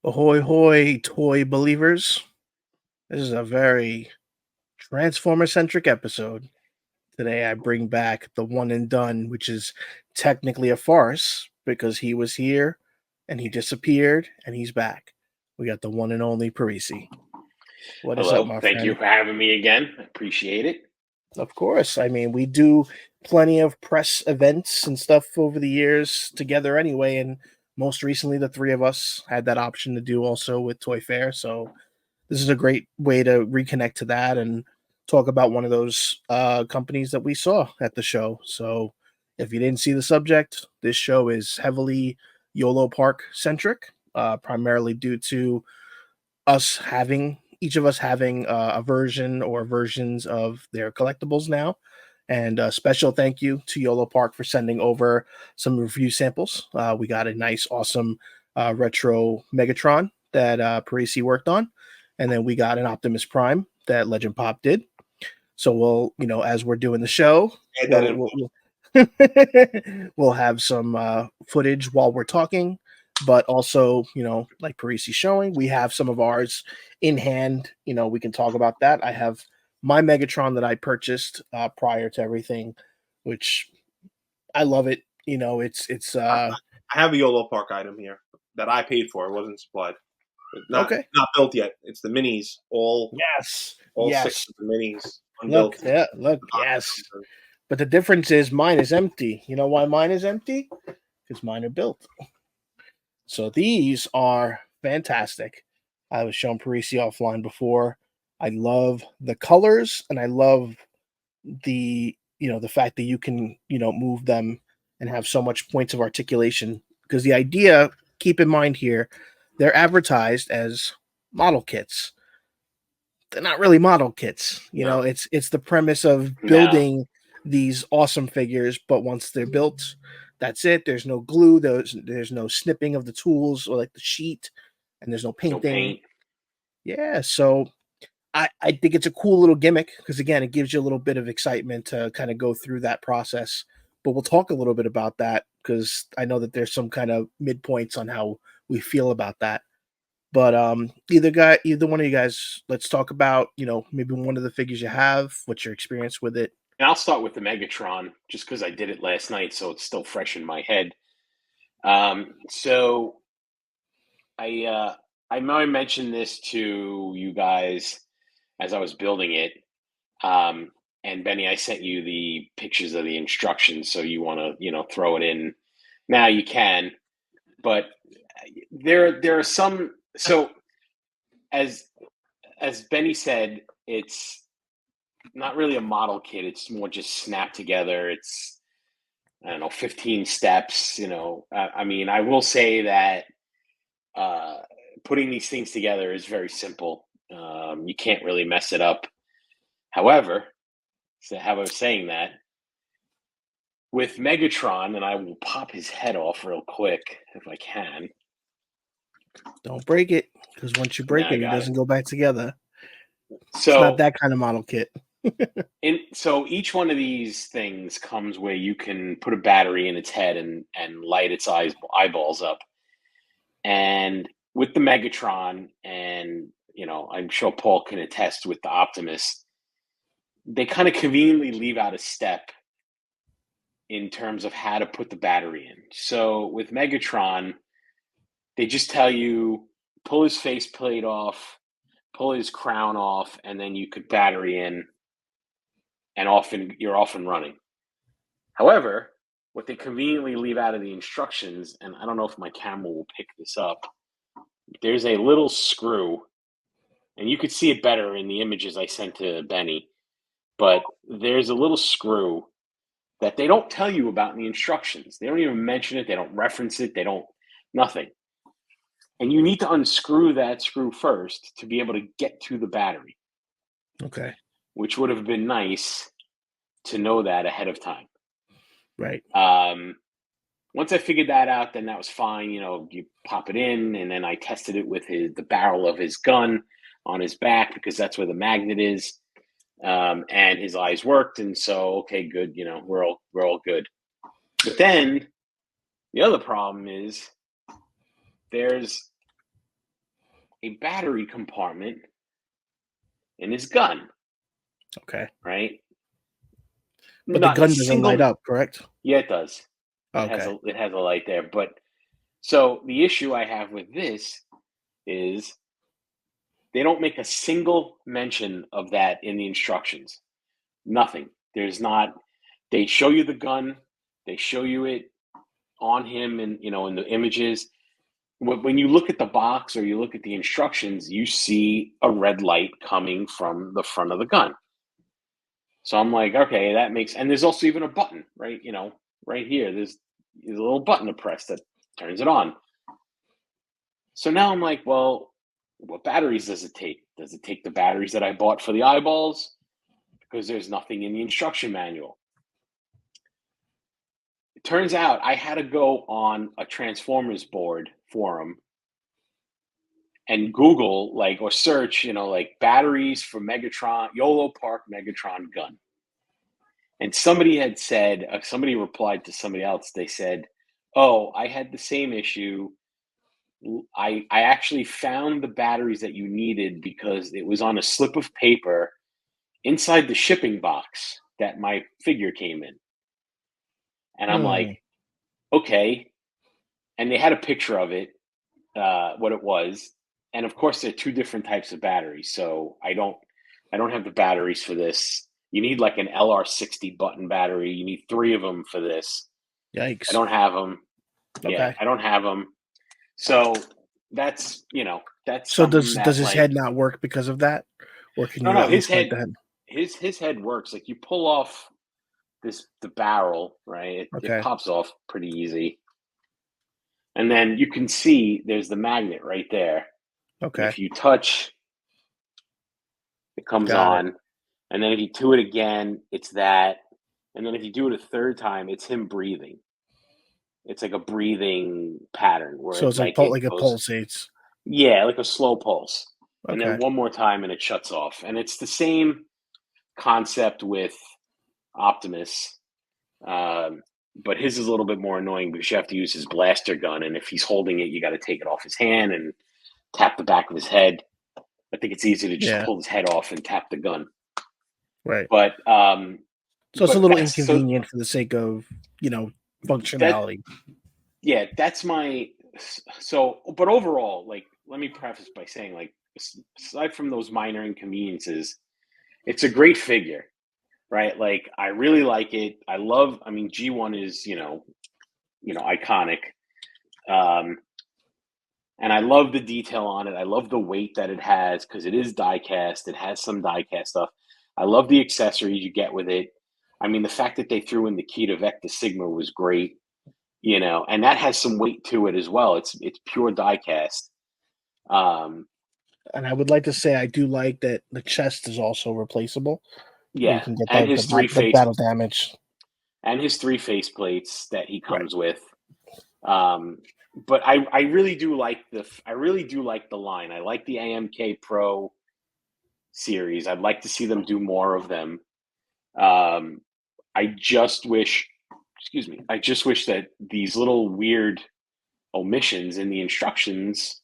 Ahoy, hoy, toy believers. This is a very Transformer centric episode. Today, I bring back the one and done, which is technically a farce because he was here and he disappeared and he's back. We got the one and only Parisi. What is up, Hello. my Thank you friend? for having me again. I appreciate it. Of course. I mean, we do plenty of press events and stuff over the years together anyway. And most recently, the three of us had that option to do also with Toy Fair. So this is a great way to reconnect to that and talk about one of those companies that we saw at the show. So, if you didn't see the subject, this show is heavily Yolopark centric, primarily due to us having each of us having a version or versions of their collectibles now. And a special thank you to Yolopark for sending over some review samples. We got a nice, awesome retro Megatron that Parisi worked on, and then we got an Optimus Prime that Legend Pop did. So we'll, as we're doing the show, Add that we'll in. we'll have some footage while we're talking, but also, like Parisi showing, we have some of ours in hand. We can talk about that. I have my Megatron that I purchased prior to everything, which I love it. It's I have a Yolopark item here that I paid for. It wasn't supplied. It's okay. not built yet. It's the minis. All Yes. 6 of the minis Look, unbuilt. yes. But the difference is mine is empty. You know why mine is empty? Because mine are built. So these are fantastic. I was showing Parisi offline before. I love the colors and I love the fact that you can, move them and have so much points of articulation. Because the idea, keep in mind here, they're advertised as model kits. They're not really model kits. No. It's the premise of No. building these awesome figures, but once they're built, that's it. There's no glue, there's no snipping of the tools or like the sheet, and there's no No painting. paint. Yeah, so I think it's a cool little gimmick because again, it gives you a little bit of excitement to kind of go through that process. But we'll talk a little bit about that because I know that there's some kind of midpoints on how we feel about that. But either one of you guys, let's talk about maybe one of the figures you have, what's your experience with it. And I'll start with the Megatron just because I did it last night, so it's still fresh in my head. So I know I mentioned this to you guys as I was building it. And Benny, I sent you the pictures of the instructions, so you want to, throw it in. Now you can, but there are some. So as Benny said, it's not really a model kit. It's more just snapped together. It's, I don't know, 15 steps. I mean, I will say that putting these things together is very simple. You can't really mess it up. However, so how I was saying that, with Megatron, and I will pop his head off real quick if I can. Don't break it, because once you break it, it doesn't go back together. So it's not that kind of model kit. So each one of these things comes where you can put a battery in its head and light its eyeballs up. And with the Megatron, and I'm sure Paul can attest with the Optimus, they kind of conveniently leave out a step in terms of how to put the battery in. So with Megatron, they just tell you pull his faceplate off, pull his crown off, and then you could battery in, and you're off and running. However, what they conveniently leave out of the instructions, and I don't know if my camera will pick this up, there's a little screw, and you could see it better in the images I sent to Benny, but there's a little screw that they don't tell you about in the instructions. They don't even mention it. They don't reference it. They don't, nothing. And you need to unscrew that screw first to be able to get to the battery. Okay. Which would have been nice to know that ahead of time. Right. Once I figured that out, then that was fine. You pop it in, and then I tested it with the barrel of his gun on his back because that's where the magnet is. And his eyes worked, and so okay, good. We're all good. But then the other problem is there's a battery compartment in his gun, Okay. right? But the Not a gun doesn't light single. up, correct? Yeah, it does. Okay. It has a light there, but so the issue I have with this is they don't make a single mention of that in the instructions. Nothing. There's not. They show you the gun. They show you it on him, and in the images. When you look at the box or you look at the instructions, you see a red light coming from the front of the gun. So I'm like, okay, that makes. And there's also even a button, right? Right here. There's a little button to press that turns it on. So now I'm like, well, what batteries does it take? Does it take the batteries that I bought for the eyeballs? Because there's nothing in the instruction manual. It turns out I had to go on a Transformers board forum and Google or search, batteries for Megatron, Yolopark Megatron gun. And somebody had said, somebody replied to somebody else. They said, "Oh, I had the same issue. I actually found the batteries that you needed because it was on a slip of paper inside the shipping box that my figure came in." And I'm Hmm. like, okay. And they had a picture of it, what it was. And of course, there are two different types of batteries. So I don't have the batteries for this. You need like an LR60 button battery. You need 3 of them for this. I Yikes. don't have them. Yeah, Okay. I don't have them. So that's So something does that his head not work because of that, or can you no, at his least light head the head? his head works. Like you pull off the barrel, right? It Okay. pops off pretty easy. And then you can see there's the magnet right there. And Okay. if you touch, it comes Got it. on. And then if you do it again, it's that. And then if you do it a third time, it's him breathing. It's like a breathing pattern where So it it's like it like it goes, pulsates. yeah, like a slow pulse. And then Okay. one more time and it shuts off. And it's the same concept with Optimus. But his is a little bit more annoying because you have to use his blaster gun. And if he's holding it, you got to take it off his hand and tap the back of his head. I think it's easy to just Yeah. pull his head off and tap the gun. Right. But So it's a little that's inconvenient for the sake of that functionality. yeah, that's my but overall, let me preface by saying, aside from those minor inconveniences, it's a great figure, right? Like I really like it. I mean G1 is, iconic. Um and I love the detail on it. I love the weight that it has because it is die cast. It has some die cast stuff. I love the accessories you get with it. I mean, the fact that they threw in the key to Vecta Sigma was great, and that has some weight to it as well. It's pure die cast. Um, And I would like to say I do like that the chest is also replaceable, where you yeah, can get and his the battle damage. and his 3 face plates that he Right. comes with. Um, but I really do like the line. I like the AMK Pro series. I'd like to see them do more of them. Um, I just wish, excuse me, I just wish that these little weird omissions in the instructions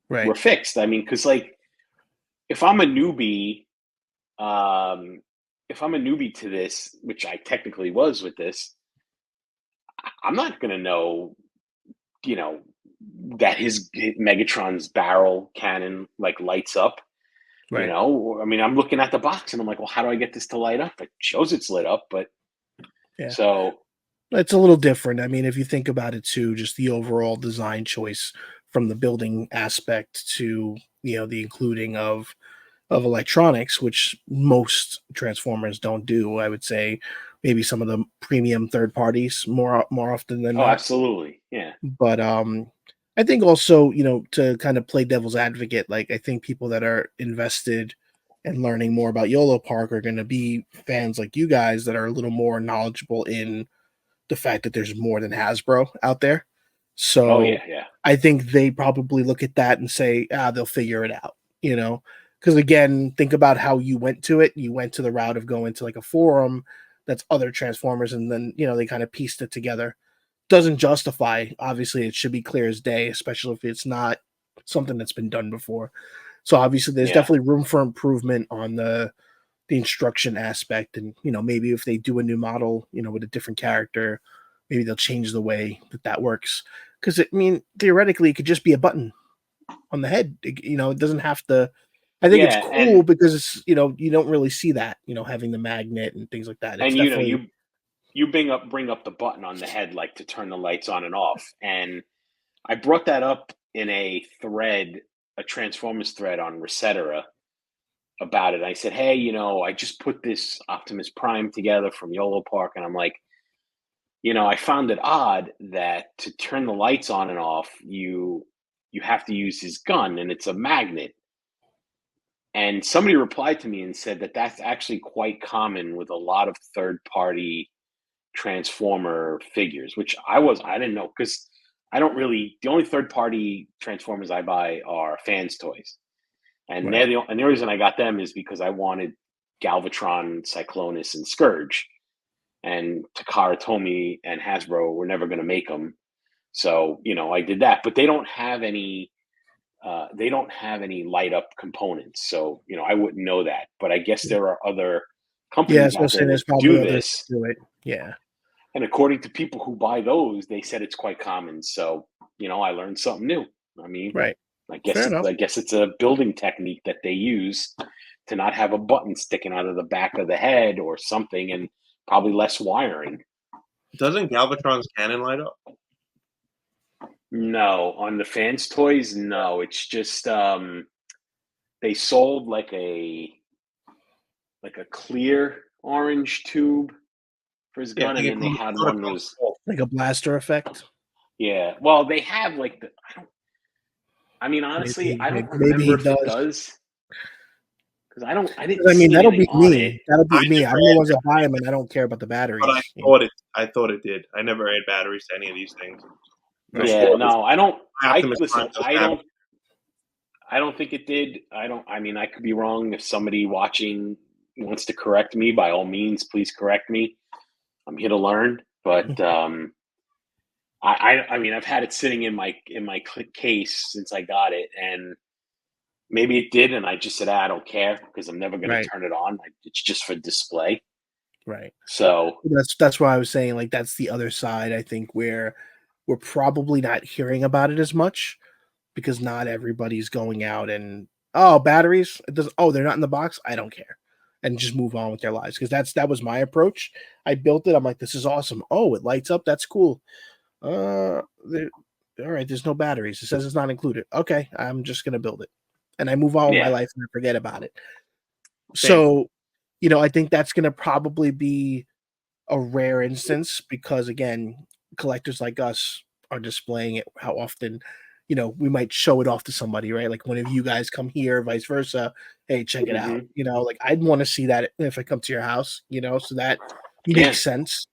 were Right. fixed. I mean, because if I'm a newbie, um, if I'm a newbie to this, which I technically was with this, I'm not going to know, you know, that his Megatron's barrel cannon lights up. Right. I mean, I'm looking at the box and I'm like, well, how do I get this to light up? It shows it's lit up, but Yeah. so It's a little different. I mean, if you think about it too, just the overall design choice from the building aspect to, the including of electronics, which most Transformers don't do. I would say maybe some of the premium third parties more often than oh, not. absolutely, yeah. But I think also, to kind of play devil's advocate, like I think people that are invested in learning more about Yolopark are going to be fans like you guys that are a little more knowledgeable in the fact that there's more than Hasbro out there. Oh So yeah, yeah. I think they probably look at that and say, they'll figure it out, Because again, think about how you went to it. You went to the route of going to like a forum that's other Transformers, and then, they kind of pieced it together. Doesn't justify, obviously, it should be clear as day, especially if it's not something that's been done before. So obviously, there's Yeah. definitely room for improvement on the instruction aspect, and maybe if they do a new model, with a different character, maybe they'll change the way that works. Because theoretically, it could just be a button on the head. It doesn't have to. I think it's Yeah, cool because it's you don't really see that having the magnet and things like that. It's and definitely you bring up the button on the head like to turn the lights on and off. And I brought that up in a thread, a Transformers thread on Resetera about it. I said, hey, I just put this Optimus Prime together from Yolopark, and I'm like, I found it odd that to turn the lights on and off, you have to use his gun, and it's a magnet. And somebody replied to me and said that that's actually quite common with a lot of third-party Transformer figures, which I didn't know, because I don't really, the only third-party Transformers I buy are fans' toys. And right. the reason I got them is because I wanted Galvatron, Cyclonus, and Scourge. And Takara Tomy and Hasbro were never going to make them, so I did that. But they don't have any. They don't have any light up components, so I wouldn't know that. But I guess there are other Yeah, companies so out there there's that probably do others this. that do it. Yeah. And according to people who buy those, they said it's quite common. So I learned something new. I mean, Right. I Fair enough. guess it's a building technique that they use to not have a button sticking out of the back of the head or something, and probably less wiring. Doesn't Galvatron's cannon light up? No, on the fans' toys, no. It's just they sold like a clear orange tube for his Yeah, gun, I think and it then they comes, had sort of one that comes was, full. Like a blaster effect. yeah. Well, they have like the. I mean, honestly, I don't Maybe he remember if it does. does, because I didn't I mean, see that'll anything be on it. me. That'll I be me. never I'm the had ones that buy batteries, them, and I don't care about the but batteries. I thought it did. I never add batteries to any of these things. For Right. Yeah, sure, no, I don't. Optimus Prime Listen. doesn't have it. I don't think it did. I don't. I mean, I could be wrong. If somebody watching wants to correct me, by all means, please correct me. I'm here to learn. But I mean, I've had it sitting in my case since I got it, and maybe it did, and I just said, I don't care, because I'm never going to Right. turn it on. It's just for display. Right. So That's why I was saying, like, that's the other side, I think, where we're probably not hearing about it as much because not everybody's going out and, oh, batteries. It does. Oh, they're not in the box. I don't care, and just move on with their lives, because that was my approach. I built it. I'm like, this is awesome. Oh, it lights up. That's cool. There, all right. There's no batteries. It says it's not included. Okay, I'm just gonna build it, and I move on with my yeah, life and I forget about it. Same. So, I think that's gonna probably be a rare instance because, again, collectors like us are displaying it. How often, we might show it off to somebody, right? Like one of you guys come here, vice versa. Hey, check it out. hmm Like I'd want to see that if I come to your house, so that yeah, makes sense.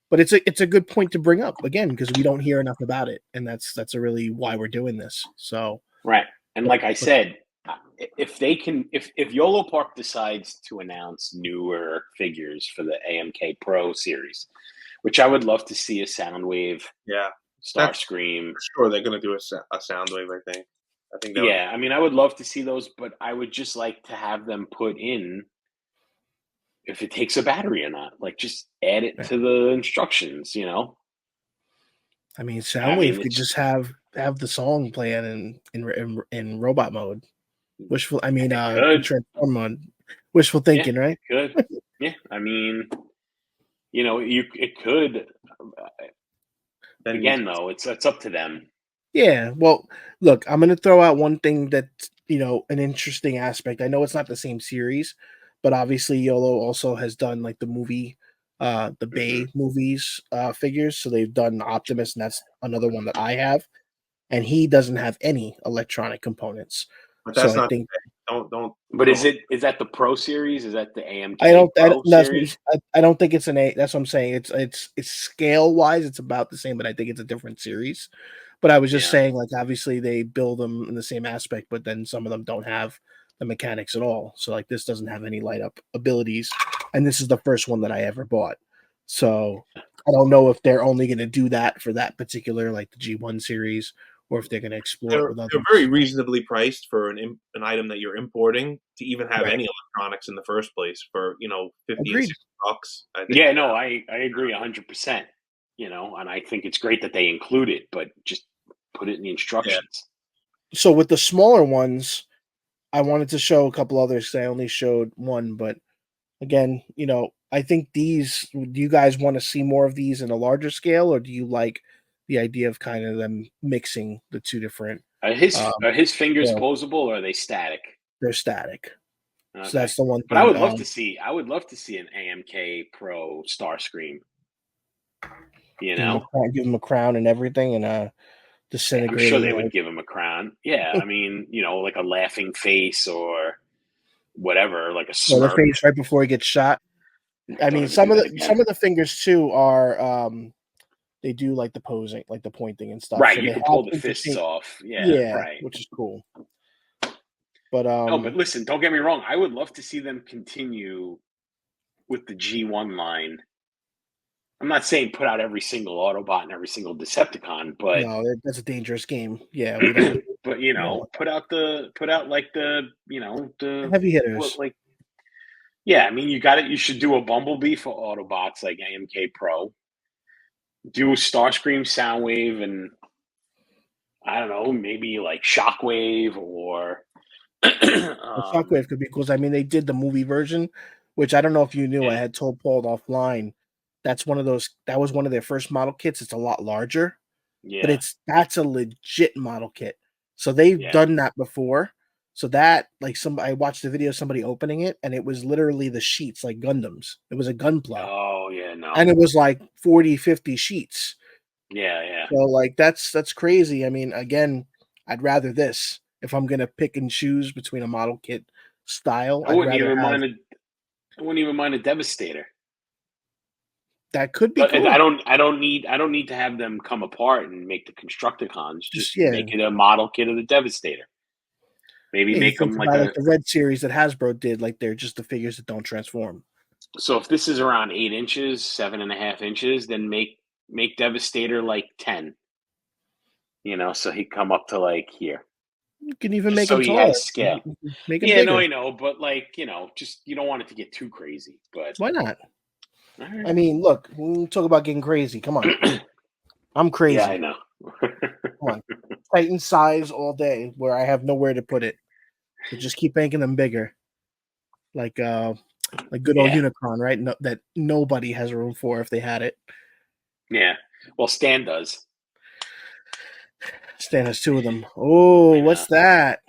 But it's a good point to bring up again because we don't hear enough about it, and that's a really why we're doing this. So, right. And like I but said, if they can, if Yolopark decides to announce newer figures for the AMK Pro series, which I would love to see, a Soundwave, Yeah, that's Starscream. for sure. They're gonna do a sound wave. I think that would. Yeah, I mean, I would love to see those, but I would just like to have them put in if it takes a battery or not. Like, just add it yeah. to the instructions. I mean, I mean, Soundwave could it's just have the song playing in robot mode. Wishful. I mean, it could, transform mode. Wishful yeah, thinking, right? it could, yeah. I mean, it could. Then you Again, though, it's up to them. Yeah. Well, look, I'm gonna throw out one thing that an interesting aspect. I know it's not the same series, but obviously YOLO also has done like the movie, the hmm Bay movies figures. So they've done Optimus, and that's another one that I have, and he doesn't have any electronic components. but So that's I not. think But Don't. is that the Pro series? Is that the I AMK don't. Pro That's what series? I don't think it's an A. That's what I'm saying. It's scale wise, it's about the same, but I think it's a different series. But I was just Yeah. saying, like, obviously they build them in the same aspect, but then some of them don't have the mechanics at all. So like this doesn't have any light up abilities, and this is the first one that I ever bought. So I don't know if they're only going to do that for that particular, like the G1 series, or if they're going to explore it with They're others. very reasonably priced for an item that you're importing to even have Right. any electronics in the first place for, 50 and Agreed. $60. I think, Yeah, no, I agree 100%. And I think it's great that they include it, but just put it in the instructions. So with the smaller ones, I wanted to show a couple others. 'Cause I only showed one, but again, I think these. Do you guys want to see more of these in a larger scale, or do you like the idea of kind of them mixing the two different? Are his Um, are his fingers scales? posable or are they static? They're static, so Okay. that's the one But I thing. would love to see an AMK Pro Starscream, you know? Give them a crown and everything, and Yeah, I'm sure disintegrating they it. would give him a crown. Yeah, I mean, like a laughing face or whatever, like a Well, the smirk. face right before he gets shot. I Don't mean, ever do that again. some of the fingers too are they do like the posing, like the pointing and stuff. Right, So you they can have pull the fists interesting, off. Yeah, yeah, right. which is cool. But No, but listen, don't get me wrong. I would love to see them continue with the G1 line. I'm not saying put out every single Autobot and every single Decepticon, but no, that's a dangerous game. Yeah, we don't. but We don't want put out like the the heavy what hitters. like yeah, I mean you got it. You should do a Bumblebee for Autobots like AMK Pro. Do a Starscream, Soundwave, and I don't know, maybe like Shockwave or Well, Shockwave could be cool. I mean, they did the movie version, which I don't know if you knew. I yeah, had told Paul offline. That's one of those. That was one of their first model kits. It's a lot larger, but yeah, that's a legit model kit. So they've yeah. done that before. So that I watched the video of somebody opening it, and it was literally the sheets like Gundams. It was a Gunpla, Oh yeah, no, and it was like 40, 50 sheets. yeah, yeah. So like that's crazy. I mean, again, I'd rather this if I'm gonna pick and choose between a model kit style. I I'd wouldn't rather even have mind a I wouldn't even mind a Devastator. that. Could be But cool. I don't need to have them come apart and make the Constructicons. Just Just make it a model kit of the Devastator. Maybe yeah. You make think them like about like a. the Red series that Hasbro did. Like they're just the figures that don't transform. So if this is around 8 inches, 7.5 inches, then make Devastator like 10. So he'd come up to like here, You can even just make so them he taller. has scale. Make them Yeah, no, bigger. I know, but like just you don't want it to get too crazy. But Why not? all I mean, look, we talk about getting crazy. Come on, right. I'm Yeah, I crazy. know. Come on, Titan size all day, where I have nowhere to put it. So just keep making them bigger, like good old Yeah, Unicron, right? No, that nobody has room for if they had it. yeah. Well, Stan does. Stan has two of them. Oh, I know. what's that?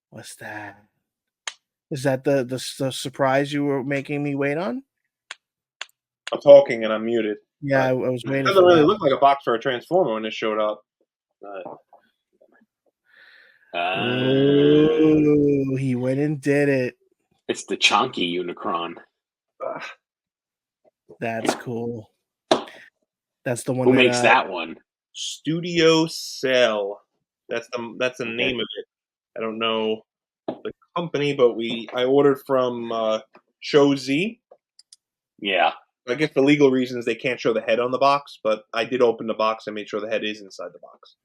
What's that? Is that the surprise you were making me wait on? I'm talking and I'm muted. Yeah, But I was it waiting doesn't for really that. look like a box for a Transformer when it showed up. But Oh, he went and did it. It's the chonky Unicron. uh, That's cool. That's the one Who that makes that one? Studio Cell. That's the Okay. name of it. I don't know the company, but I ordered from Show Z. Yeah. I guess for legal reasons they can't show the head on the box, but I did open the box and made sure the head is inside the box.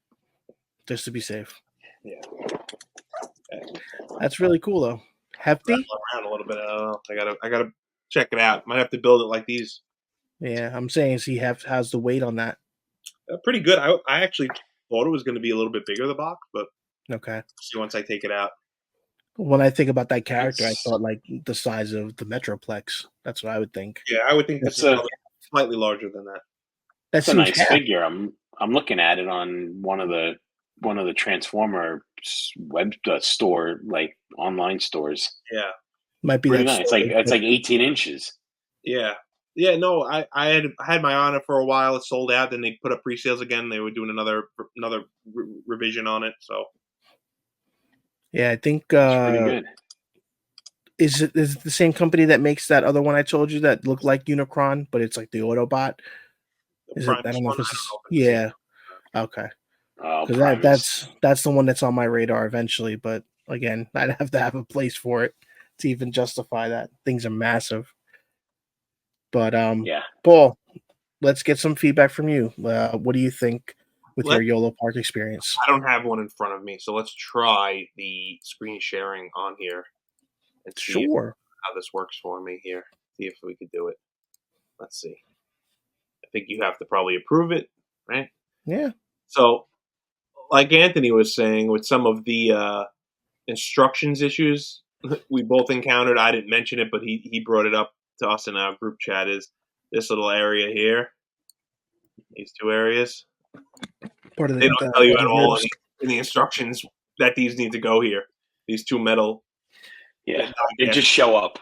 just to be safe. Yeah. That's really cool though. Hefty? Rattle around a little bit. I don't know. I gotta check it out. Might have to build it like these. Yeah, I'm saying has the weight on that. Pretty good. I actually thought it was going to be a little bit bigger the box, but Okay. see once I take it out. When I think about that character, I That's thought like the size of the Metroplex. That's what I would think. Yeah, I would think this that's is a probably slightly larger than that. That that's a seems nice half. figure. I'm looking at it on one of the Transformer web store like online stores. Yeah, Might be Pretty that nice. story. It's like 18 inches. yeah, yeah. No, I had my on it for a while. It sold out. Then they put up pre-sales again. They were doing another revision on it. So Yeah, I think It's pretty good. is it the same company that makes that other one I told you that looked like Unicron, but it's like the Autobot? the Is it? I Primus don't know one, if I it's don't know if it's the same. yeah. Okay. Oh, Because Primus. that's the one that's on my radar eventually. But again, I'd have to have a place for it to even justify that. Things are massive. But Yeah. Paul, let's get some feedback from you. What do you think with your Yolopark experience? I don't have one in front of me, so let's try the screen sharing on here and see Sure. how this works for me here. See if we could do it. Let's see. I think you have to probably approve it, right? Yeah. So, like Anthony was saying, with some of the instructions issues we both encountered, I didn't mention it, but he brought it up to us in our group chat. Is this little area here? These two areas. Part of They don't tell you at all ribs. in the instructions that these need to go here. These two metal. Yeah, they just show up.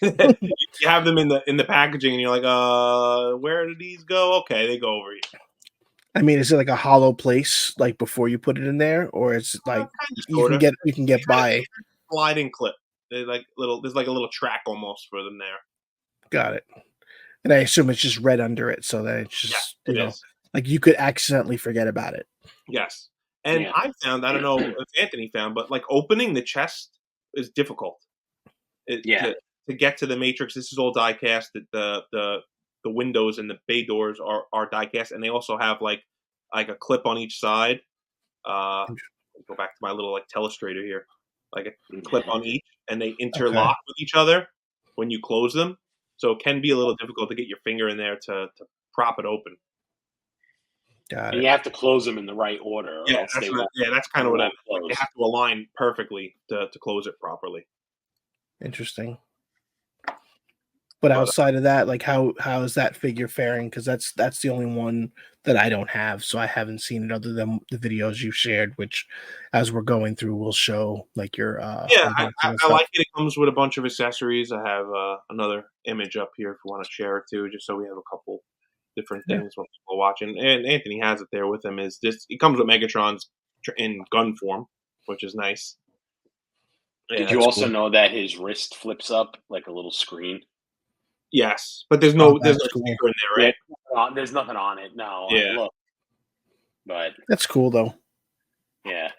You have them in the packaging, and you're like, where do these go? Okay, they go over here. I mean, is it like a hollow place, like before you put it in there, or it's like you can get by? Sliding clip. There's like a little track almost for them there. Got it. And I assume it's just red under it, so that it's just is. like you could accidentally forget about it. Yes, and I found, I don't know if Anthony found, but like opening the chest is difficult. To get to the matrix, this is all die cast. The windows and the bay doors are die cast, and they also have like a clip on each side. Go back to my little like telestrator here, like a clip on each, and they interlock with each other when you close them. So it can be a little difficult to get your finger in there to prop it open. Got it. And you have to close them in the right order. Yeah, that's kind of what like they have to align perfectly to close it properly. Interesting. But outside of that, like how is that figure faring? Because that's the only one that I don't have, so I haven't seen it other than the videos you shared, which, as we're going through, will show like your I like it. It comes with a bunch of accessories. I have another image up here if you want to share it too, just so we have a couple different things when people are watching. And Anthony has it there with him. Is this? It comes with Megatron's in gun form, which is nice. Did you also know that his wrist flips up like a little screen? Yes, but there's no sticker in there, right? There's nothing on it. No. Yeah. Look. But that's cool though. Yeah.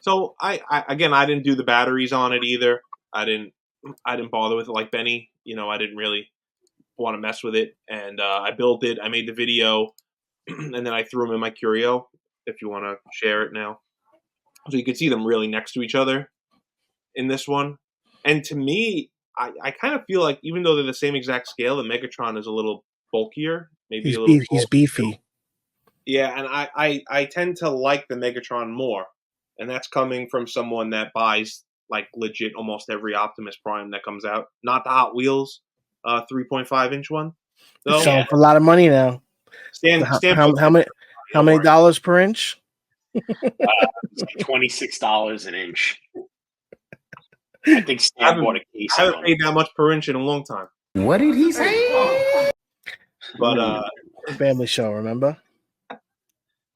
So I didn't do the batteries on it either. I didn't bother with it like Benny. I didn't really want to mess with it, and I built it. I made the video, and then I threw them in my curio. If you want to share it now, so you can see them really next to each other in this one. And to me, I kind of feel like even though they're the same exact scale, the Megatron is a little bulkier. Maybe he's beefy. Yeah, and I tend to like the Megatron more, and that's coming from someone that buys like legit almost every Optimus Prime that comes out. Not the Hot Wheels 3.5-inch one. It's selling for a lot of money now. How many dollars per inch? It's like $26 an inch. I think Stan bought a case. I haven't paid that much per inch in a long time. What did he say? But family show, remember? I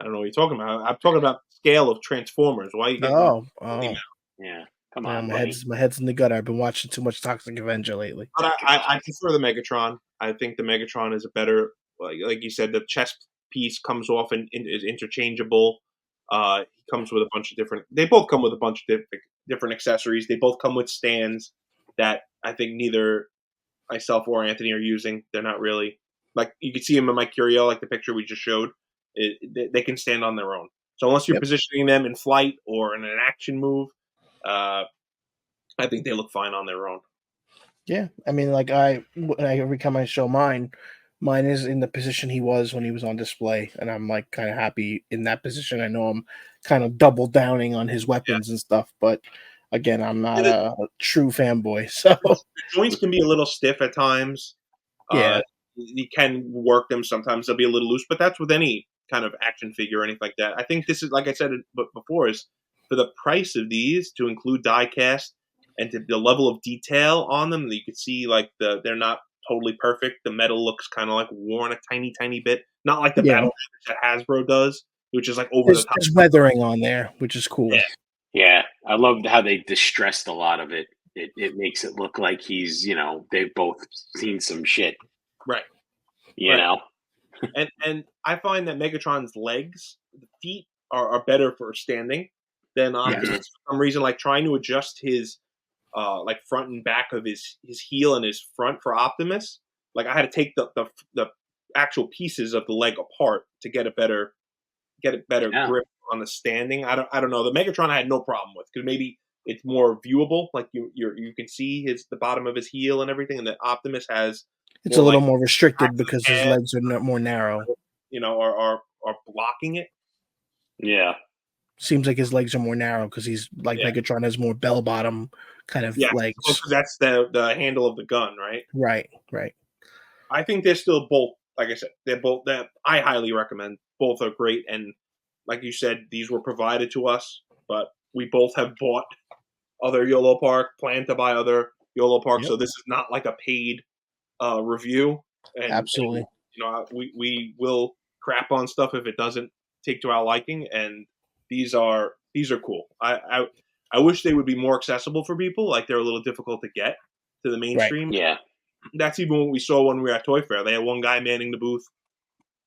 don't know what you're talking about. I'm talking about scale of Transformers. Why are you getting yeah. Come on, my head's in the gutter. I've been watching too much Toxic Avenger lately. But I prefer the Megatron. I think the Megatron is a better, like you said, the chest piece comes off and is interchangeable. He comes with a bunch of different. They both come with a bunch of different accessories. They both come with stands that I think neither myself or Anthony are using. They're not really like you can see them in my curio, like the picture we just showed. They can stand on their own. So unless you're positioning them in flight or in an action move, I think they look fine on their own. Yeah, I mean, like every time I show mine is in the position he was when he was on display, and I'm like kind of happy in that position. I know I'm kind of double downing on his weapons and stuff, but again, I'm not a true fanboy. So the joints can be a little stiff at times. Yeah, you can work them sometimes; they'll be a little loose, but that's with any kind of action figure or anything like that. I think this is, like I said before, is for the price of these to include die cast and to the level of detail on them that you can see, like they're not totally perfect. The metal looks kind of like worn a tiny bit, not like the battle that Hasbro does, which is like over the top. There's weathering on there, which is cool. Yeah, I love how they distressed a lot of it. It makes it look like he's, they've both seen some shit, right? You know, and I find that Megatron's legs, the feet, are better for standing than Optimus for some reason. Like trying to adjust his like front and back of his heel and his front for Optimus. Like I had to take the actual pieces of the leg apart to get a better get a better grip on the standing. I don't know. The Megatron I had no problem with because maybe it's more viewable. Like you can see the bottom of his heel and everything, and the Optimus has It's a more little like more restricted his because his head, legs are more narrow. are blocking it. Yeah. Seems like his legs are more narrow because he's like Yeah. Megatron has more bell bottom kind of legs. Because that's the handle of the gun, right? Right. I think they're still both. Like I said, they're both. That I highly recommend. Both are great, and like you said, these were provided to us, but we both have bought other Yolopark, plan to buy other Yolopark. Yep. So this is not like a paid review. Absolutely. And, we will crap on stuff if it doesn't take to our liking, and these are cool. I wish they would be more accessible for people. Like they're a little difficult to get to the mainstream. Yeah. That's even what we saw when we were at Toy Fair. They had one guy manning the booth.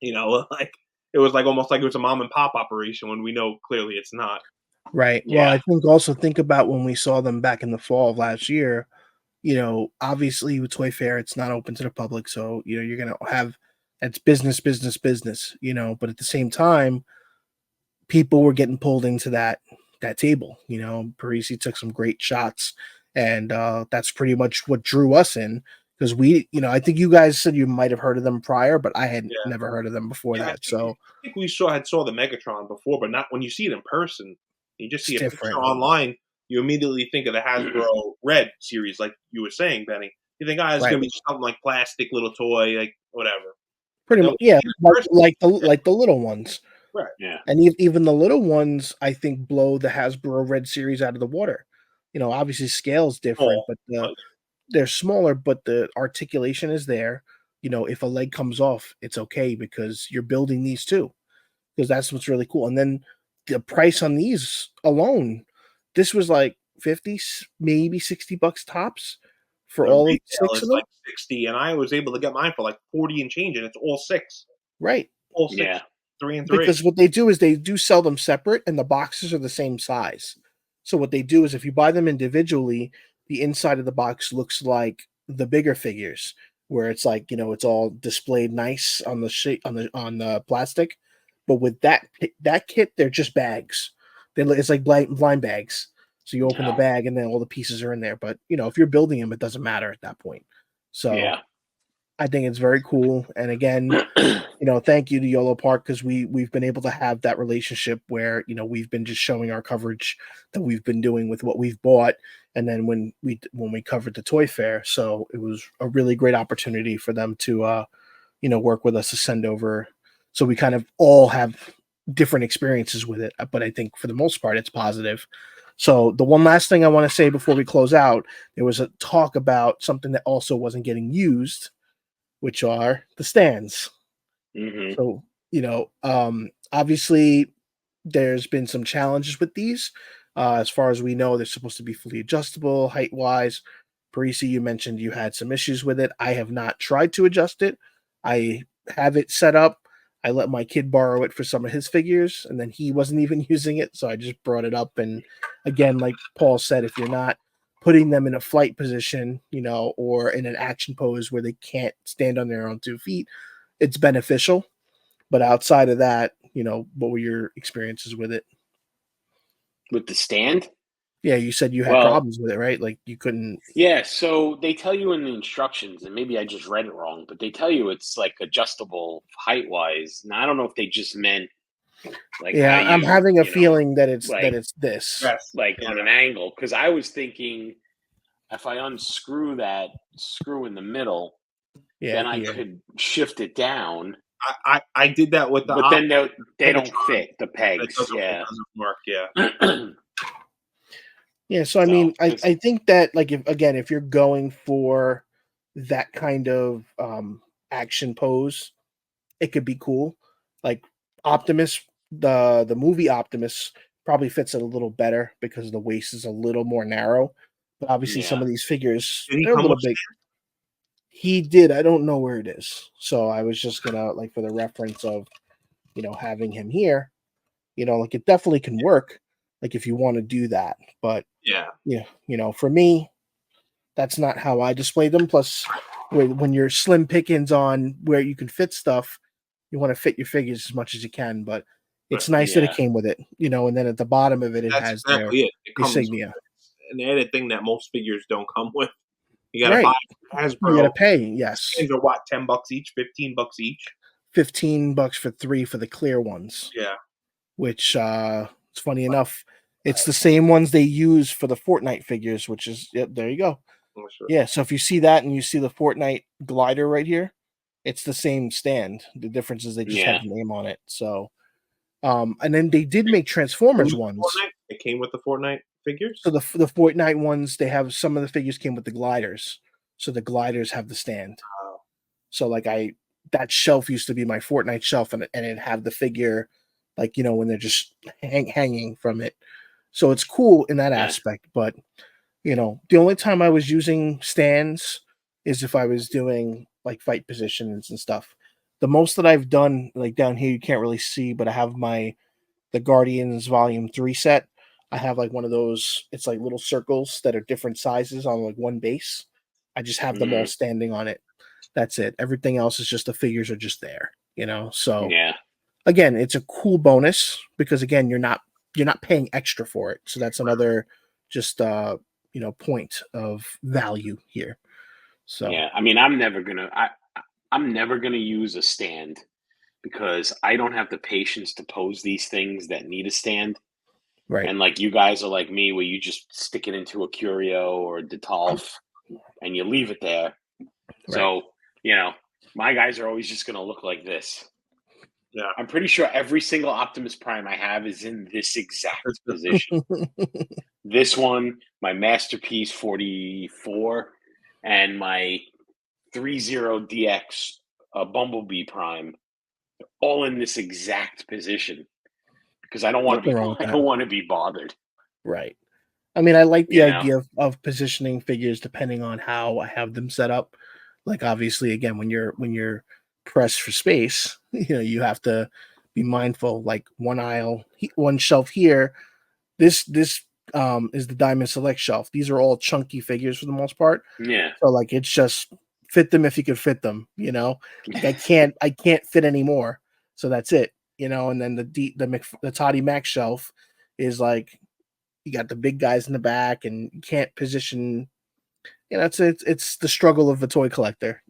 Like it was like almost like it was a mom and pop operation when we know clearly it's not. Right. Yeah. Well, think about when we saw them back in the fall of last year. Obviously with Toy Fair, it's not open to the public, so you're gonna have it's business. But at the same time, people were getting pulled into that table. Parisi took some great shots, and that's pretty much what drew us in because I think you guys said you might have heard of them prior, but I had never heard of them before that. I think we saw the Megatron before, but not when you see it in person. You just see a picture online. You immediately think of the Hasbro Red series, like you were saying, Benny. You think, it's going to be something like plastic little toy, like whatever. Pretty much, yeah, like the little ones. Right. Yeah. And even the little ones, I think, blow the Hasbro Red series out of the water. Obviously scale's different, but they're smaller, but the articulation is there. If a leg comes off, it's okay because you're building these too, because that's what's really cool. And then the price on these alone, this was like 50, maybe $60 tops for all of 6 of them. Like 60, and I was able to get mine for like 40 and change, and it's all 6. Right. All 6. Yeah. 3 and 3. Because what they do is they do sell them separate, and the boxes are the same size. So what they do is if you buy them individually, the inside of the box looks like the bigger figures, where it's like it's all displayed nice on the plastic. But with that kit, they're just bags. It's like blind bags. So you open the bag, and then all the pieces are in there. But if you're building them, it doesn't matter at that point. So I think it's very cool. And again, thank you to Yolopark because we've been able to have that relationship where we've been just showing our coverage that we've been doing with what we've bought, and then when we covered the Toy Fair, so it was a really great opportunity for them to work with us to send over. So we kind of all have different experiences with it, but I think for the most part it's positive. So the one last thing I want to say before we close out, there was a talk about something that also wasn't getting used, which are the stands. Mm-hmm. So, obviously there's been some challenges with these. As far as we know, they're supposed to be fully adjustable height-wise. Parisi, you mentioned you had some issues with it. I have not tried to adjust it. I have it set up. I let my kid borrow it for some of his figures, and then he wasn't even using it, so I just brought it up. And again, like Paul said, if you're not putting them in a flight position, or in an action pose where they can't stand on their own 2 feet, it's beneficial. But outside of that, what were your experiences with it? With the stand? Yeah, you said you had problems with it, right? Like you couldn't. Yeah, so they tell you in the instructions, and maybe I just read it wrong, but they tell you it's like adjustable height wise. Now I don't know if they just meant like I'm having a feeling that it's this. Like on an angle, because I was thinking if I unscrew that screw in the middle, then I could shift it down. I did that with but then they don't fit the pegs. It doesn't work. Yeah, so I mean, I think that like if you're going for that kind of action pose, it could be cool. Like Optimus, the movie Optimus probably fits it a little better because the waist is a little more narrow. But obviously, some of these figures they're a little big. He did. I don't know where it is, so I was just gonna like for the reference of having him here. Like it definitely can work. Like if you want to do that, but for me, that's not how I display them. Plus, when you're slim pickings on where you can fit stuff, you want to fit your figures as much as you can. But It's nice that it Yeah. came with it, and then at the bottom of it, it That's has their exactly it. It comes with insignia. an added thing that most figures don't come with. You gotta Right. buy You got to Hasbro. pay, yes. Skins are what, $10 each, $15 each. $15 for 3 for the clear ones, Yeah. which it's funny enough. It's the same ones they use for the Fortnite figures, which is, yep, there you go. Yeah, so if you see that and you see the Fortnite glider right here, it's the same stand. The difference is they just have the name on it. So, and then they did make Transformers ones. It came with the Fortnite figures? So the Fortnite ones, they have some of the figures came with the gliders. So the gliders have the stand. Oh. So like that shelf used to be my Fortnite shelf, and it had the figure, like when they're just hanging from it. So it's cool in that aspect. But the only time I was using stands is if I was doing like fight positions and stuff. The most that I've done, like down here, you can't really see, but I have the Guardians Volume 3 set. I have like one of those, it's like little circles that are different sizes on like one base. I just have them all standing on it. That's it. Everything else is just the figures are just there, So again, it's a cool bonus because again, you're not paying extra for it. So that's another just point of value here. So yeah, I mean, I'm never gonna use a stand because I don't have the patience to pose these things that need a stand. right. And like you guys are like me, where you just stick it into a Curio or a Detolf and you leave it there. Right. So my guys are always just gonna look like this. Yeah. I'm pretty sure every single Optimus Prime I have is in this exact position. This one, my Masterpiece 44, and my 30DX Bumblebee Prime, all in this exact position because I don't want to Nothing be wrong with I that. don't want to be bothered. Right. I mean, I like the idea of positioning figures depending on how I have them set up. Like obviously, again, when you're pressed for space, you have to be mindful. Like one shelf here. This is the Diamond Select shelf. These are all chunky figures for the most part. Yeah. So like it's just fit them if you could fit them. Like I can't fit anymore. So that's it. And then the Toddy Mac shelf is like you got the big guys in the back and you can't position. It's the struggle of a toy collector.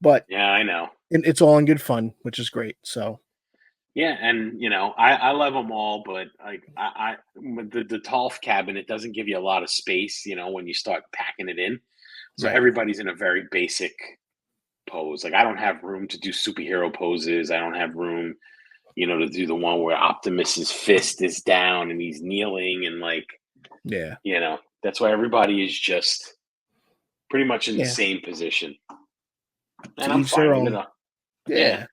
But Yeah, I know. it's all in good fun, which is great. So Yeah, and I love them all, but like with the Tolf cabinet doesn't give you a lot of space, when you start packing it in. So right. everybody's in a very basic pose. Like I don't have room to do superhero poses. I don't have room, to do the one where Optimus's fist is down and he's kneeling and like, Yeah. That's why everybody is just pretty much in the Yeah. same position. And To I'm each their fine with own. it. Yeah.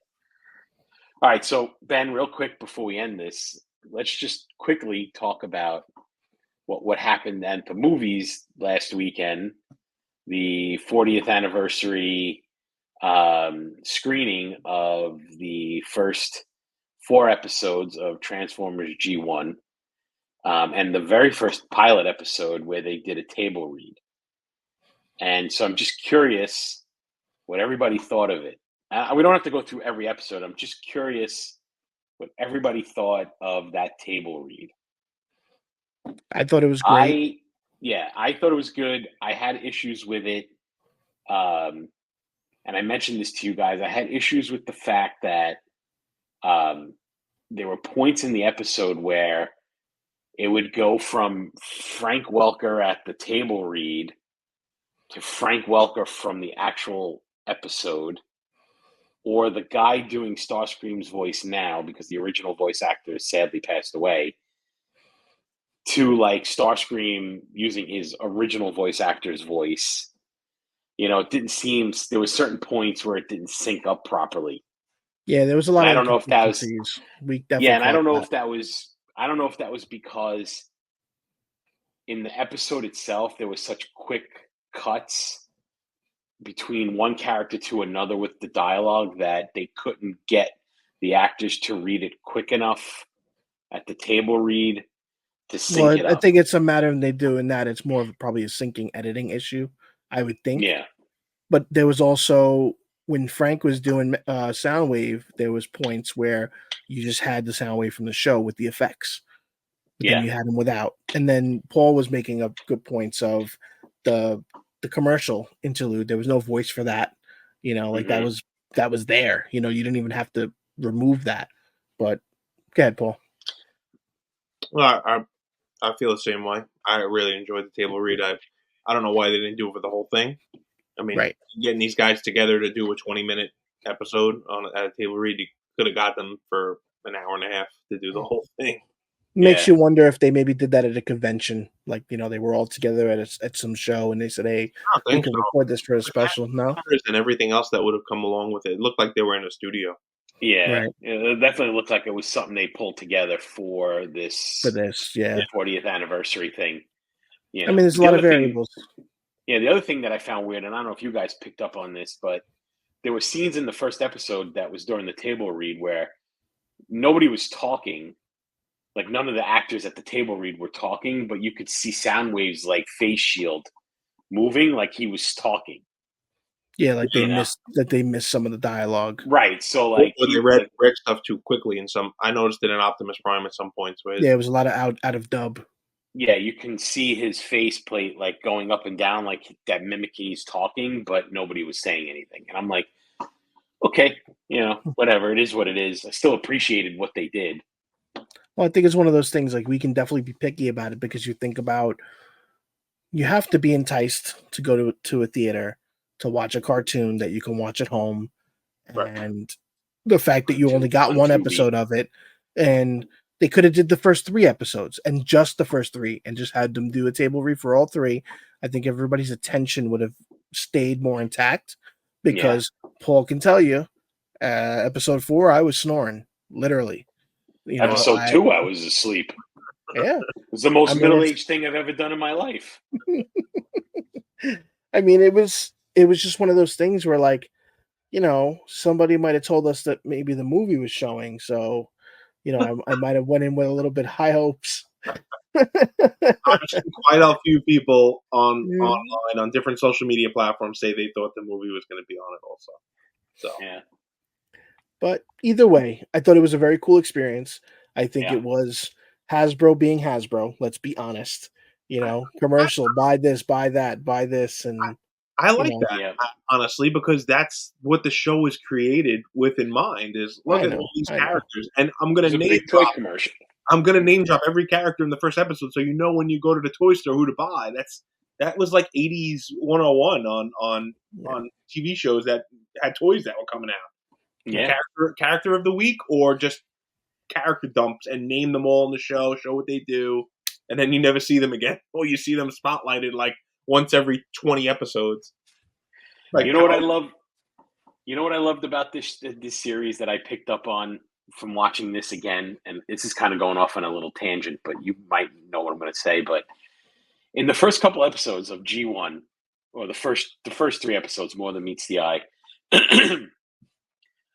All right, so Ben, real quick before we end this, let's just quickly talk about what happened at the movies last weekend, the 40th anniversary screening of the first 4 episodes of Transformers G1, and the very first pilot episode where they did a table read. And so I'm just curious what everybody thought of it. We don't have to go through every episode. I'm just curious what everybody thought of that table read. I thought it was great. I thought it was good. I had issues with it. And I mentioned this to you guys. I had issues with the fact that there were points in the episode where it would go from Frank Welker at the table read to Frank Welker from the actual episode, or the guy doing Starscream's voice now, because the original voice actor sadly passed away, to like Starscream using his original voice actor's voice. It didn't seem, there were certain points where it didn't sync up properly. Yeah, there was a lot And of I don't know if that was, we definitely and I don't know that. if that was, I don't know if that was because in the episode itself there was such quick cuts between one character to another with the dialogue that they couldn't get the actors to read it quick enough at the table read to sync it I up. think it's a matter of they doing that. It's more of probably a syncing editing issue, I would think. Yeah. But there was also when Frank was doing Soundwave, there was points where you just had the sound wave from the show with the effects. But Yeah. then you had them without. And then Paul was making up good points of the commercial interlude. There was no voice for that. Like that was there. You didn't even have to remove that. But go ahead, Paul. Well, I feel the same way. I really enjoyed the table read. I don't know why they didn't do it for the whole thing. I mean, Right. getting these guys together to do a 20-minute episode at a table read, you could have got them for an hour and a half to do the whole thing. Makes you wonder if they maybe did that at a convention, like they were all together at some show, and they said, "Hey, I don't we think can so. record this for a special." No, And everything else that would have come along with it. It looked like they were in a studio. Yeah, Right. it definitely looked like it was something they pulled together for this for this, yeah. 40th anniversary thing. I mean, there's a lot of variables. The other thing that I found weird, and I don't know if you guys picked up on this, but there were scenes in the first episode that was during the table read where nobody was talking. Like none of the actors at the table read were talking, but you could see Soundwave's like face shield moving like he was talking. Yeah, like they missed some of the dialogue. Right. So like they read stuff too quickly in some. I noticed it in Optimus Prime at some points. Yeah, it was a lot of out of dub. Yeah, you can see his face plate like going up and down like that mimicking he's talking, but nobody was saying anything. And I'm like, okay, whatever. It is what it is. I still appreciated what they did. Well, I think it's one of those things like we can definitely be picky about it because you think about you have to be enticed to go to a theater to watch a cartoon that you can watch at home. Right. And the fact that you only got one episode of it, and they could have did the first 3 episodes and just the first 3 and just had them do a table read for all 3. I think everybody's attention would have stayed more intact because Paul can tell you, episode 4, I was snoring, literally. Episode 2, I was asleep. Yeah. It was the most middle-aged thing I've ever done in my life. I mean, it was just one of those things where like, somebody might have told us that maybe the movie was showing. So, I might have went in with a little bit high hopes. I've seen quite a few people online on different social media platforms say they thought the movie was going to be on it also. So yeah. But either way, I thought it was a very cool experience. I think it was Hasbro being Hasbro. Let's be honest. Commercial, buy this, buy that, buy this, and I like that honestly because that's what the show is created with in mind. Is look at all these characters, and I'm going to name toy commercial. I'm going to name drop every character in the first episode, so when you go to the toy store who to buy. That was like 80s 101 on TV shows that had toys that were coming out. Yeah. Character of the week, or just character dumps and name them all in the show what they do, and then you never see them again. Or you see them spotlighted like once every 20 episodes. Like, you know what I love? You know what I loved about this series that I picked up on from watching this again, and this is kind of going off on a little tangent, but you might know what I'm going to say. But in the first couple episodes of G1, or the first 3 episodes, More Than Meets the Eye,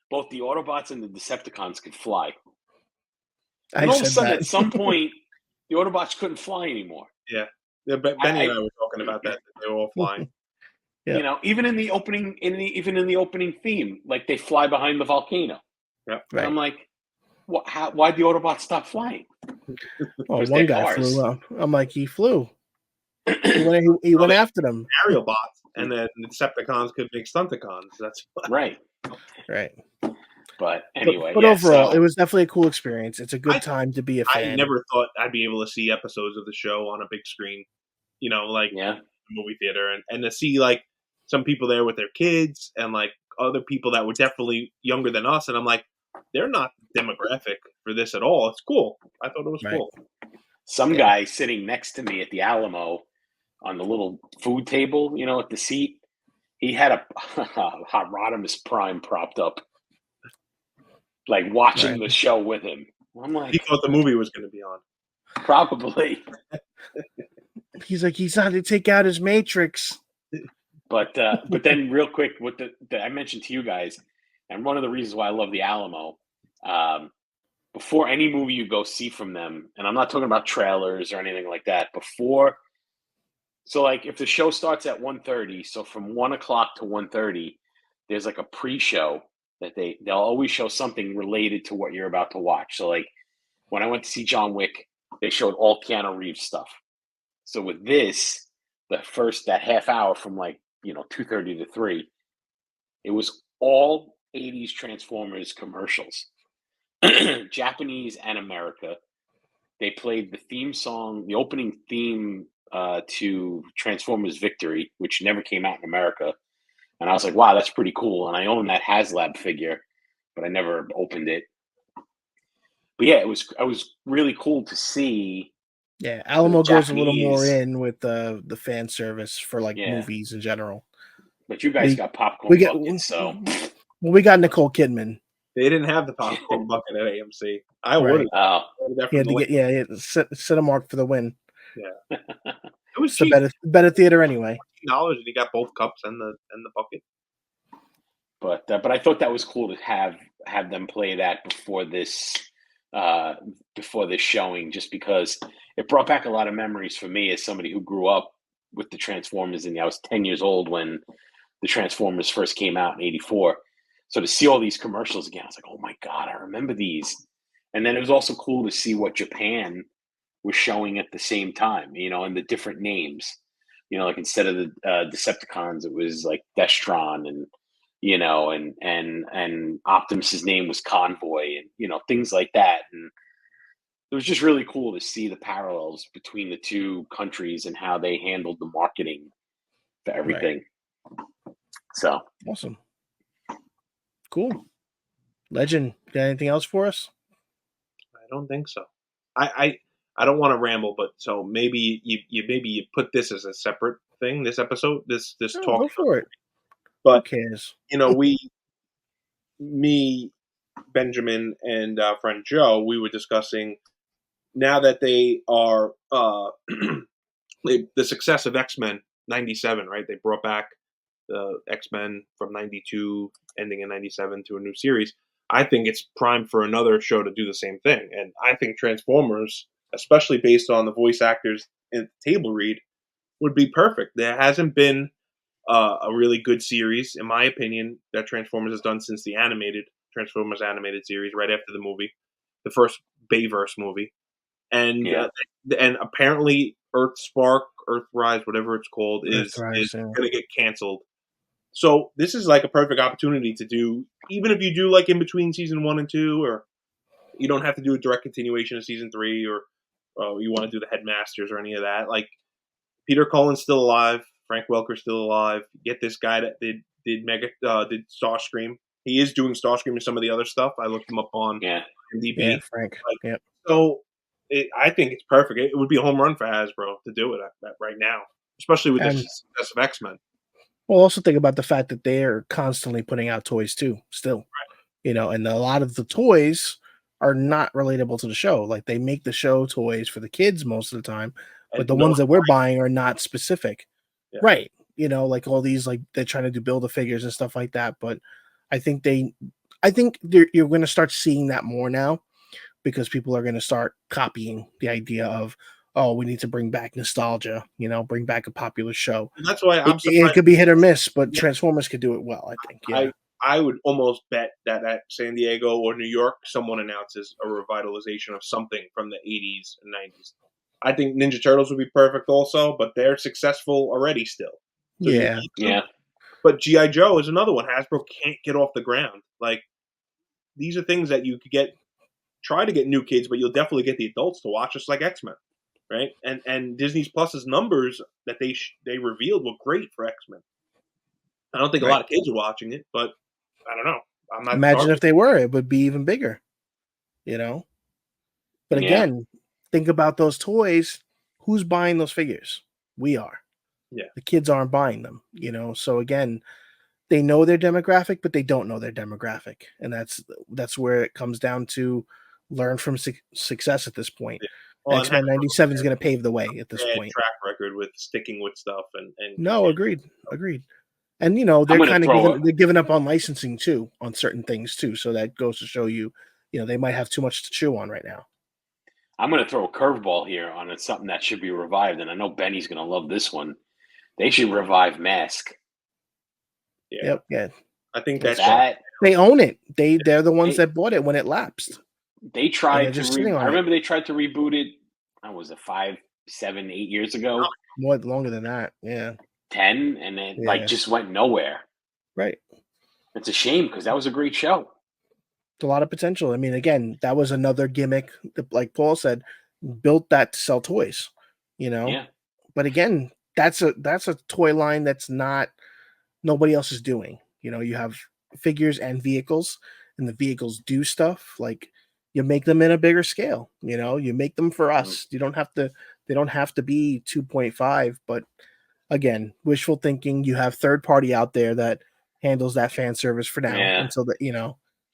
both the Autobots and the Decepticons could fly. And all of a sudden, at some point, the Autobots couldn't fly anymore. Yeah. Benny and I were talking about that they were all flying. Yeah. Even in the opening, opening theme, like they fly behind the volcano. Yeah. Right. I'm like, why'd the Autobots stop flying? Oh, one guy flew up. I'm like, he flew. He went after them. Aerial bots, and then the Decepticons could make Stunticons. That's right. Right. But anyway, but overall, it was definitely a cool experience. It's a good time to be a fan. I never thought I'd be able to see episodes of the show on a big screen, like movie theater, and to see like some people there with their kids and like other people that were definitely younger than us, and I'm like, they're not demographic for this at all. It's cool. I thought it was cool. Some guy sitting next to me at the Alamo on the little food table, at the seat, he had a Hot Rodimus Prime propped up, like watching the show with him. I'm like, he thought the movie was going to be on. Probably. He's like, he's not to take out his Matrix. But then real quick, what I mentioned to you guys, and one of the reasons why I love the Alamo, before any movie you go see from them, and I'm not talking about trailers or anything like that, so like if the show starts at 1:30, so from 1 o'clock to 1:30, there's like a pre-show that they'll always show something related to what you're about to watch. So like when I went to see John Wick, they showed all Keanu Reeves stuff. So with this, that half hour from like 2:30 to 3, it was all 80s Transformers commercials, Japanese and America. They played the theme song, the opening theme to Transformers Victory, which never came out in America. And I was like, wow, that's pretty cool. And I own that HasLab figure, but I never opened it. But yeah, it was really cool to see. Yeah, Alamo goes a little more Japanese. in with the fan service for like movies in general. But you guys got popcorn buckets, so well, we got Nicole Kidman. They didn't have the popcorn bucket at AMC. I ordered that. He had to set a mark for the win. Yeah, it was cheap. The better theater anyway. $14, and he got both cups and the bucket. But I thought that was cool to have them play that before this showing, just because it brought back a lot of memories for me as somebody who grew up with the Transformers, and I was 10 years old when the Transformers first came out in '84. So to see all these commercials again, I was like, oh my God, I remember these. And then it was also cool to see what Japan was showing at the same time, and the different names. Like instead of the Decepticons, it was like Destron, and and Optimus's name was Convoy, and things like that. And it was just really cool to see the parallels between the two countries and how they handled the marketing for everything. Right. So awesome. Cool. Legend, got anything else for us? I don't think so. I don't want to ramble, but so maybe you put this as a separate thing. This episode, this talk. Go for it. But who cares? Me, Benjamin, and friend Joe, we were discussing now that they are the success of X-Men '97, right? They brought back the X-Men from '92, ending in '97, to a new series. I think it's prime for another show to do the same thing. And I think Transformers, especially based on the voice actors in the table read, would be perfect. There hasn't been a really good series, in my opinion, that Transformers has done since the Transformers animated series right after the movie, the first Bayverse movie. And and apparently Earthrise, whatever it's called, is going to get canceled. So this is like a perfect opportunity to do, even if you do like in between season 1 and 2, or you don't have to do a direct continuation of season 3, or you want to do the Headmasters or any of that. Like Peter Cullen's still alive, Frank Welker's still alive. Get this guy that did Starscream. He is doing Starscream and some of the other stuff. I looked him up on IMDb. Yeah, Frank. So I think it's perfect. It would be a home run for Hasbro to do it right now, especially with the success of X-Men. Well, also think about the fact that they are constantly putting out toys too, still. Right. And a lot of the toys are not relatable to the show. Like they make the show toys for the kids most of the time, but the ones that we're buying are not specific. Yeah. Right. Like all these, like they're trying to do Build-A-Figures and stuff like that. But I think you're going to start seeing that more now, because people are going to start copying the idea of, oh, we need to bring back nostalgia, bring back a popular show. And that's why it could be hit or miss, but Transformers could do it well, I think. Yeah. I would almost bet that at San Diego or New York, someone announces a revitalization of something from the 80s and 90s. I think Ninja Turtles would be perfect also, but they're successful already still. So yeah. But G.I. Joe is another one. Hasbro can't get off the ground. Like, these are things that you could try to get new kids, but you'll definitely get the adults to watch, just like X-Men. Right, and Disney Plus's numbers that they revealed were great for X-Men. I don't think a lot of kids are watching it, but I don't know. I'm not. Imagine if they were, it would be even bigger. But again, think about those toys. Who's buying those figures? We are. Yeah. The kids aren't buying them. So again, they know their demographic, but they don't know their demographic, and that's where it comes down to learn from success at this point. Yeah. Well, X-Men '97 is going to pave the way at this point. Track record with sticking with stuff and no, agreed. And they're giving up on licensing too on certain things too. So that goes to show you, they might have too much to chew on right now. I'm going to throw a curveball here on something that should be revived, and I know Benny's going to love this one. They should revive Mask. Yeah. Yep. Yeah. I think Because that's that They own it. They're the ones that bought it when it lapsed. they tried to. just sitting on I it. remember they tried to reboot it. I was it 5, 7, 8 years ago. More longer than that. Yeah. 10, and then Yeah. just went nowhere. Right. It's a shame because that was a great show. It's a lot of potential. I mean, again, that was another gimmick that, like Paul said, built that to sell toys. Yeah. But again, that's a toy line that's not nobody else is doing. You have figures and vehicles, and the vehicles do stuff. Like, you make them in a bigger scale. You make them for us. You don't have to. They don't have to be 2.5. But again, wishful thinking. You have third party out there that handles that fan service for now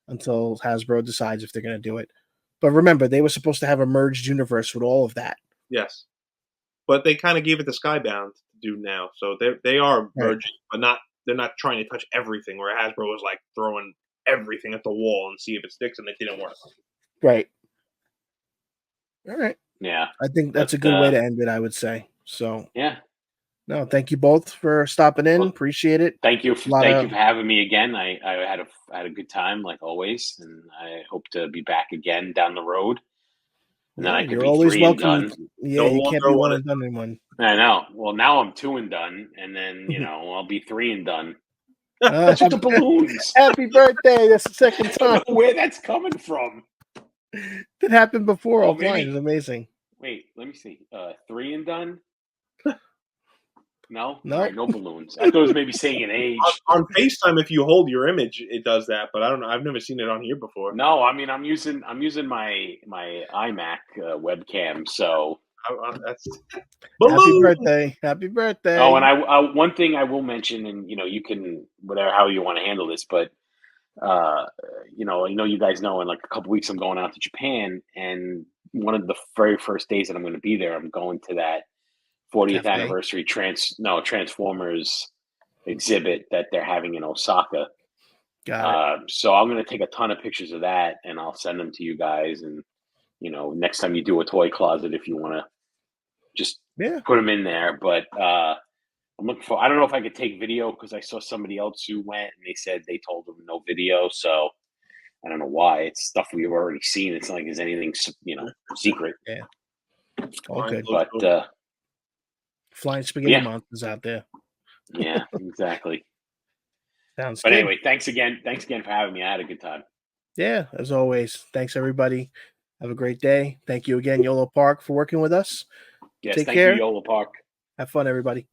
until Hasbro decides if they're going to do it. But remember, they were supposed to have a merged universe with all of that. Yes, but they kind of gave it to Skybound to do now, so they are merging, but they're not trying to touch everything. Where Hasbro was like throwing everything at the wall and see if it sticks, and it didn't work. Right. All right. Yeah. I think that's a good way to end it, I would say. So yeah. No, thank you both for stopping in. Appreciate it. Thank you for having me again. I had a good time like always, and I hope to be back again down the road. And then I could you're be always 3 and welcome. done. You can't be 1 and done anyone. I know. Well, now I'm 2 and done, and then I'll be 3 and done. That's with the balloons. Happy birthday! That's the second time. I don't know where that's coming from. That happened before offline. It's amazing. Wait, let me see. 3 and done. No, no, all right, no balloons. I thought it was maybe saying an age. On FaceTime, if you hold your image, it does that. But I don't know. I've never seen it on here before. No, I mean I'm using my iMac webcam. So that's happy birthday! Happy birthday! Oh, and I one thing I will mention, and you can how you want to handle this, but I know you guys know in like a couple weeks I'm going out to Japan, and one of the very first days that I'm going to be there, I'm going to that 40th anniversary Transformers exhibit that they're having in Osaka. Got it. So I'm going to take a ton of pictures of that, and I'll send them to you guys. And next time you do a toy closet, if you want to just put them in there. But I'm looking for. I don't know if I could take video because I saw somebody else who went, and they said they told them no video. So I don't know why. It's stuff we've already seen. It's not like there's anything secret. Yeah. All good. But flying spaghetti monsters out there. Yeah, exactly. Sounds good. But anyway, thanks again for having me. I had a good time. Yeah, as always. Thanks, everybody. Have a great day. Thank you again, Yolopark, for working with us. Yes, Take thank care. you, Yolopark. Have fun, everybody.